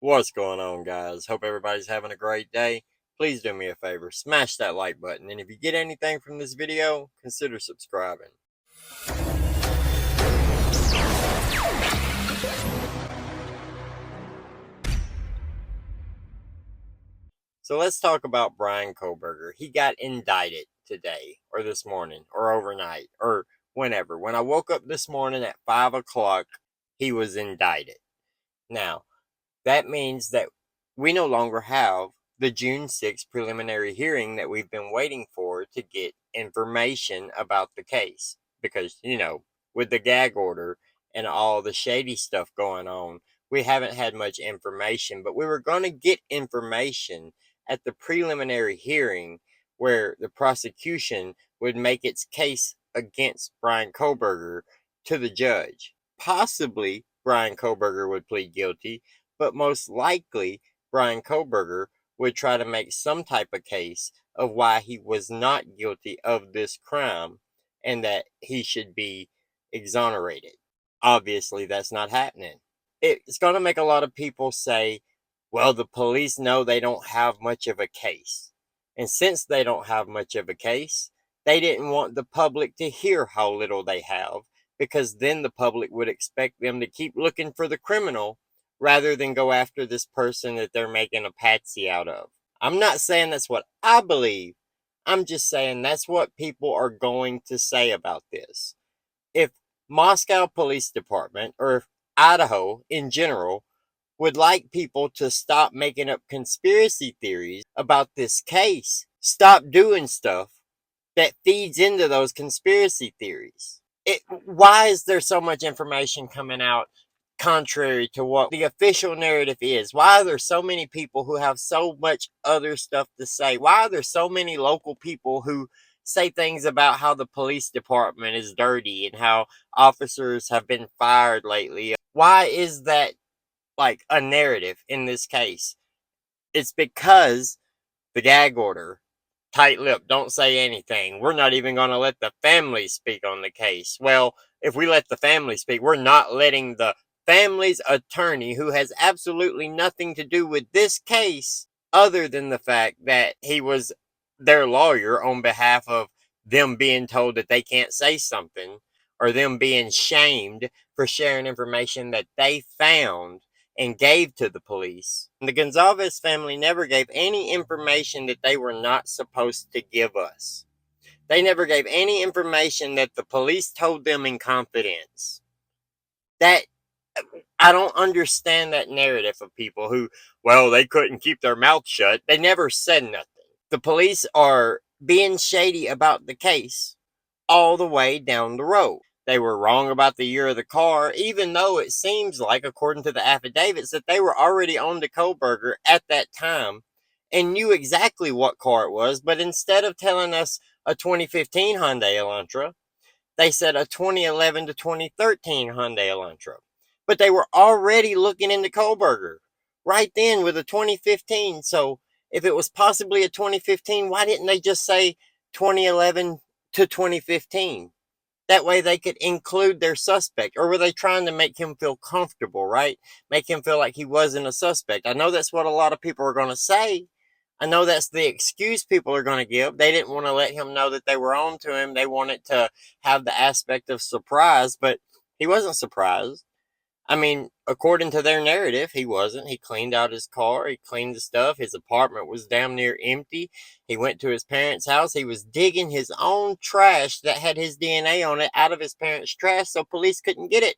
What's going on, guys? Hope everybody's having a great day. Please do me a favor, smash that like button, and if you get anything from this video, consider subscribing. So let's talk about Bryan Kohberger. He got indicted today, or this morning, or overnight, or whenever. When I woke up this morning at 5 o'clock, he was indicted. Now, that means that we no longer have the June 6th preliminary hearing that we've been waiting for to get information about the case. Because, with the gag order and all the shady stuff going on, we haven't had much information. But we were going to get information at the preliminary hearing where the prosecution would make its case against Bryan Kohberger to the judge. Possibly Bryan Kohberger would plead guilty, but most likely Bryan Kohberger would try to make some type of case of why he was not guilty of this crime and that he should be exonerated. Obviously, that's not happening. It's going to make a lot of people say, well, the police know they don't have much of a case. And since they don't have much of a case, they didn't want the public to hear how little they have, because then the public would expect them to keep looking for the criminal rather than go after this person that they're making a patsy out of. I'm not saying that's what I believe. I'm just saying that's what people are going to say about this. If Moscow Police Department, or if Idaho in general, would like people to stop making up conspiracy theories about this case, stop doing stuff that feeds into those conspiracy theories. Why is there so much information coming out contrary to what the official narrative is? Why are there so many people who have so much other stuff to say? Why are there so many local people who say things about how the police department is dirty and how officers have been fired lately? Why is that like a narrative in this case? It's because the gag order, tight lip, don't say anything. We're not even going to let the family speak on the case. Well, if we let the family speak, we're not letting the family's attorney, who has absolutely nothing to do with this case other than the fact that he was their lawyer on behalf of them being told that they can't say something, or them being shamed for sharing information that they found and gave to the police. The Gonzalez family never gave any information that they were not supposed to give us. They never gave any information that the police told them in confidence. I don't understand that narrative of people who, well, they couldn't keep their mouth shut. They never said nothing. The police are being shady about the case all the way down the road. They were wrong about the year of the car, even though it seems like, according to the affidavits, that they were already on to Kohberger at that time and knew exactly what car it was. But instead of telling us a 2015 Hyundai Elantra, they said a 2011 to 2013 Hyundai Elantra. But they were already looking into Kohberger right then with a 2015. So if it was possibly a 2015, why didn't they just say 2011 to 2015? That way they could include their suspect. Or were they trying to make him feel comfortable, right? Make him feel like he wasn't a suspect. I know that's what a lot of people are going to say. I know that's the excuse people are going to give. They didn't want to let him know that they were on to him. They wanted to have the aspect of surprise, but he wasn't surprised. I mean, according to their narrative, he wasn't. He cleaned out his car. He cleaned the stuff. His apartment was damn near empty. He went to his parents' house. He was digging his own trash that had his DNA on it out of his parents' trash so police couldn't get it.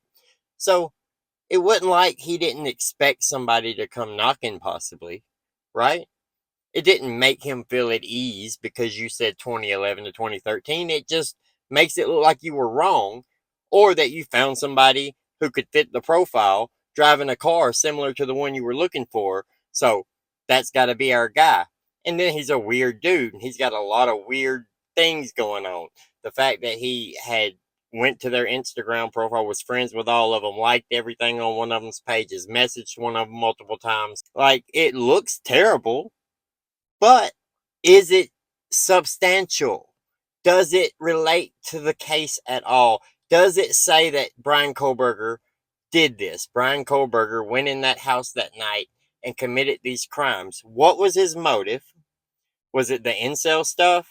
So it wasn't like he didn't expect somebody to come knocking, possibly, right? It didn't make him feel at ease because you said 2011 to 2013. It just makes it look like you were wrong, or that you found somebody who could fit the profile driving a car similar to the one you were looking for. So that's got to be our guy. And then he's a weird dude. He's got a lot of weird things going on. The fact that he had went to their Instagram profile, was friends with all of them, liked everything on one of them's pages, messaged one of them multiple times. Like, it looks terrible. But is it substantial? Does it relate to the case at all? Does it say that Bryan Kohberger did this? Bryan Kohberger went in that house that night and committed these crimes. What was his motive? Was it the incel stuff?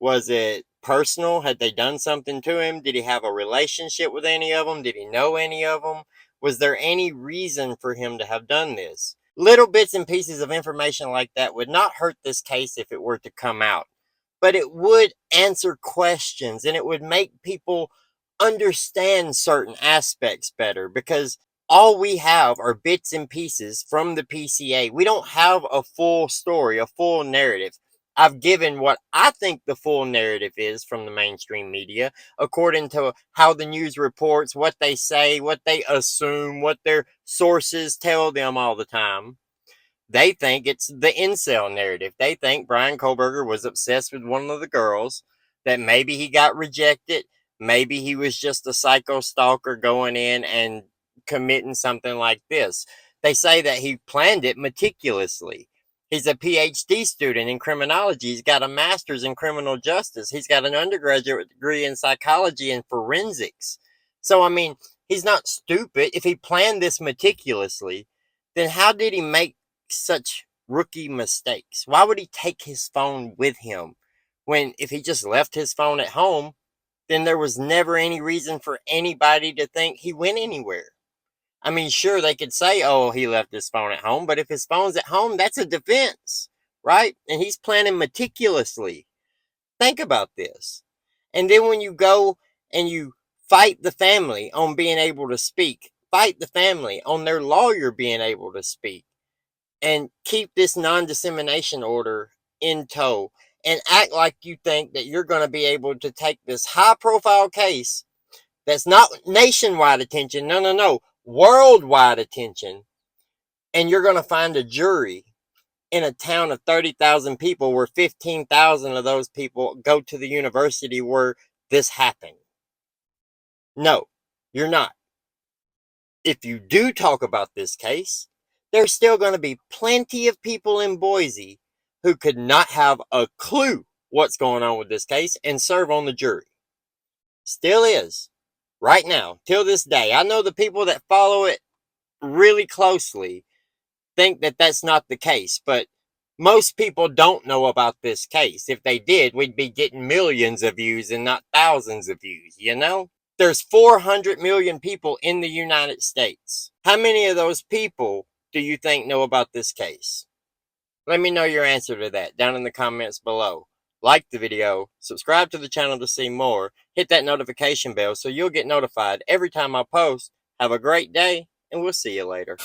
Was it personal? Had they done something to him? Did he have a relationship with any of them? Did he know any of them? Was there any reason for him to have done this? Little bits and pieces of information like that would not hurt this case if it were to come out, but it would answer questions and it would make people understand certain aspects better, because all we have are bits and pieces from the PCA. We don't have a full story, a full narrative. I've given what I think the full narrative is from the mainstream media, according to how the news reports, what they say, what they assume, what their sources tell them all the time. They think it's the incel narrative. They think Bryan Kohberger was obsessed with one of the girls, that maybe he got rejected. Maybe he was just a psycho stalker going in and committing something like this. They say that he planned it meticulously. He's a PhD student in criminology. He's got a master's in criminal justice. He's got an undergraduate degree in psychology and forensics. So, I mean, he's not stupid. If he planned this meticulously, then how did he make such rookie mistakes? Why would he take his phone with him, when if he just left his phone at home, then there was never any reason for anybody to think he went anywhere? I mean, sure, they could say, oh, he left his phone at home, but if his phone's at home, that's a defense, right? And he's planning meticulously. Think about this. And then when you go and you fight the family on being able to speak, fight the family on their lawyer being able to speak, and keep this non-dissemination order in tow, and act like you think that you're going to be able to take this high-profile case that's not nationwide attention, no, worldwide attention, and you're going to find a jury in a town of 30,000 people where 15,000 of those people go to the university where this happened. No, you're not. If you do talk about this case, there's still going to be plenty of people in Boise who could not have a clue what's going on with this case and serve on the jury. Still is. Right now, till this day. I know the people that follow it really closely think that that's not the case, but most people don't know about this case. If they did, we'd be getting millions of views and not thousands of views, you know? There's 400 million people in the United States. How many of those people do you think know about this case? Let me know your answer to that down in the comments below. Like the video, subscribe to the channel to see more, hit that notification bell so you'll get notified every time I post. Have a great day, and we'll see you later.